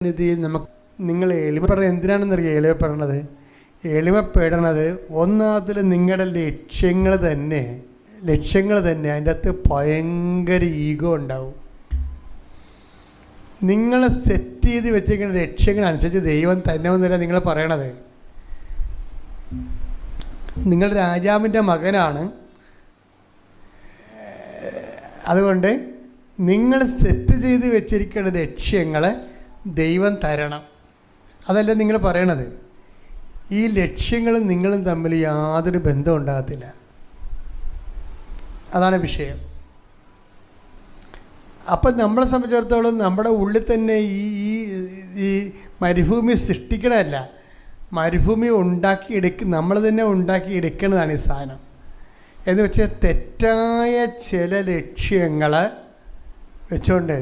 രീതിയിൽ നമുക്ക് നിങ്ങൾ എളിമപ്പെടുന്നത് എന്തിനാണെന്നറിയാം? എളിമപ്പെടണത് ഒന്നാമത്തിൽ നിങ്ങളുടെ ലക്ഷ്യങ്ങൾ തന്നെ അതിൻ്റെ അകത്ത് ഭയങ്കര ഈഗോ ഉണ്ടാവും. നിങ്ങൾ സെറ്റ് ചെയ്ത് വെച്ചിരിക്കുന്ന ലക്ഷ്യങ്ങളനുസരിച്ച് ദൈവം തന്നെ ഒന്നുമില്ല നിങ്ങൾ പറയണത്. നിങ്ങൾ രാജാവിൻ്റെ മകനാണ്, അതുകൊണ്ട് നിങ്ങൾ സെറ്റ് ചെയ്ത് വെച്ചിരിക്കുന്ന ലക്ഷ്യങ്ങൾ ദൈവം തരണം, അതല്ല നിങ്ങൾ പറയണത്. ഈ ലക്ഷ്യങ്ങളും നിങ്ങളും തമ്മിൽ യാതൊരു ബന്ധവും ഉണ്ടാകത്തില്ല. അതാണ് വിഷയം. അപ്പം നമ്മളെ സംബന്ധിച്ചിടത്തോളം നമ്മുടെ ഉള്ളിൽ തന്നെ ഈ മരുഭൂമി സൃഷ്ടിക്കണമല്ല, മരുഭൂമി നമ്മൾ തന്നെ ഉണ്ടാക്കിയെടുക്കുന്നതാണ് ഈ സാധനം. എന്ന് വെച്ചാൽ തെറ്റായ ചില ലക്ഷ്യങ്ങൾ വെച്ചുകൊണ്ട്